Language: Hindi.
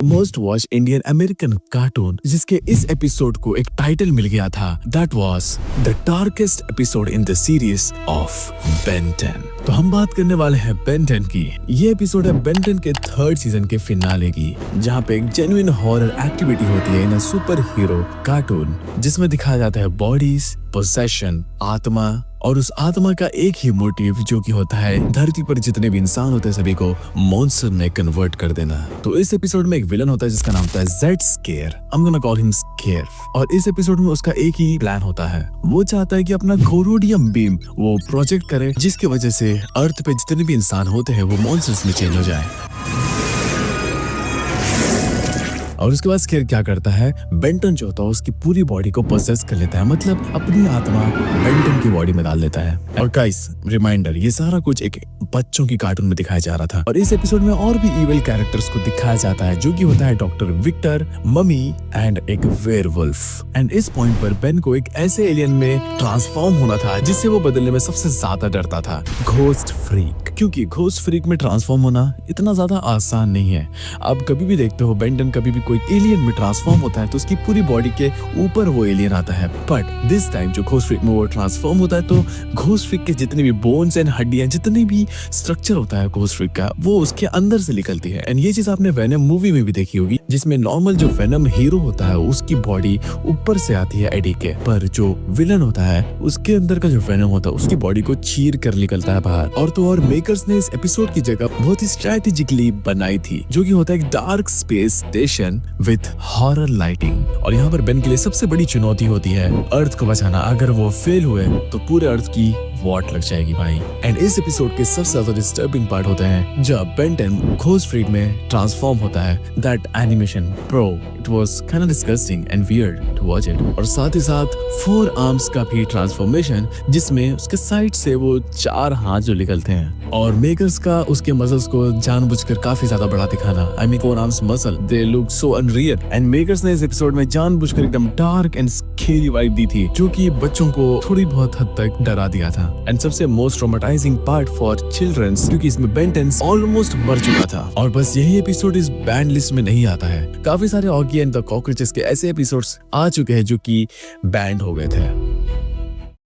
Most watch Indian American cartoon, जिसके इस एपिसोड को एक टाइटल मिल गया था, that was the darkest episode in the series of Ben 10। तो हम बात करने वाले हैं बेन 10 की। ये एपिसोड है बेन 10 के 3rd सीजन के फिनाले की, जहाँ पे एक जेन्युइन हॉरर एक्टिविटी होती है इन अ सुपर हीरो कार्टून, जिसमें दिखाया जाता है बॉडीज, पोसेशन, आत्मा, और उस आत्मा का एक ही मोटिव जो कि होता है धरती पर जितने भी इंसान होते हैं सभी को मॉन्स्टर में कन्वर्ट कर देना। तो इस एपिसोड में एक विलन होता है जिसका नाम होता है Z square. I'm gonna call him square. और इस एपिसोड में उसका एक ही प्लान होता है, वो चाहता है कि अपना कोरोडियम बीम वो प्रोजेक्ट करे, जिसकी वजह से अर्थ पे जितने भी इंसान होते हैं वो मॉन्स्टर्स में चेंज हो जाए। और उसके बाद स्केयर क्या करता है, बेन 10 जो होता है उसकी पूरी बॉडी को पोसेस कर लेता है, मतलब अपनी आत्मा बेन 10 की बॉडी में डाल लेता है। और गाइस रिमाइंडर, ये सारा कुछ एक बच्चों की कार्टून में दिखाया जा रहा था। और इस एपिसोड में और भी इविल कैरेक्टर्स को दिखाया जाता है, जो कि होता है डॉक्टर विक्टर, मम्मी एंड एक वेयरवुल्फ। एंड इस पॉइंट पर बेन को एक ऐसे एलियन में ट्रांसफॉर्म होना था जिससे वो बदलने में सबसे ज्यादा डरता था, घोस्ट फ्रीक। क्योंकि घोस्ट फ्रीक में ट्रांसफॉर्म होना इतना ज्यादा आसान नहीं है। आप कभी भी देखते हो बेन 10 कभी भी कोई एलियन में ट्रांसफॉर्म होता है तो उसकी पूरी बॉडी के ऊपर वो एलियन आता है, बट दिस टाइम जो घोस्ट फ्रीक में वो ट्रांसफॉर्म होता है तो घोस्ट फ्रीक के जितने भी बोन्स एंड हड्डियां, जितने भी स्ट्रक्चर होता है घोस्ट फ्रीक का, वो उसके अंदर से निकलती है। एंड ये चीज आपने वेनम मूवी में भी देखी होगी, जिसमें नॉर्मल जो वेनम हीरो होता है उसकी बॉडी ऊपर से आती है एडी के, पर जो विलन होता है उसके अंदर का जो वेनम होता है उसकी बॉडी को चीर कर निकलता है बाहर। और तो और मेकर्स ने इस एपिसोड की जगह बहुत ही स्ट्रेटेजिकली बनाई थी, जो कि होता है एक dark space station with horror lighting. और यहाँ पर बेन के लिए सबसे बड़ी चुनौती होती है अर्थ को बचाना। अगर वो फेल हुए तो पूरे अर्थ की वॉट लग जाएगी भाई। एंड इस एपिसोड के सबसे ज्यादा डिस्टर्बिंग पार्ट होते हैं जब बेन 10 घोस्ट फ्रीक में ट्रांसफॉर्म होता है। That animation bro, it was kind of disgusting and weird to watch it. और साथ ही साथ 4 आर्म्स का भी ट्रांसफॉर्मेशन, जिसमें उसके साइड से वो 4 हाथ जो निकलते हैं। और मेकर्स का उसके मसल्स को जानबूझकर काफी ज्यादा बड़ा दिखाना, I mean 4 arms muscle, they look so unreal. And makers ने इस एपिसोड में जानबूझकर एकदम डार्क एंड स्केरी वाइब दी थी, जो कि बच्चों को थोड़ी बहुत हद तक डरा दिया था। एंड सबसे most traumatizing part for childrens, क्योंकि इसमें बेन 10 ऑलमोस्ट मर चुका था। और बस यही एपिसोड इस बैंड लिस्ट में नहीं आता है। काफी सारे ऑगी एंड द कॉकरोचेस के ऐसे एपिसोड्स आ चुके हैं जो कि बैंड हो गए थे।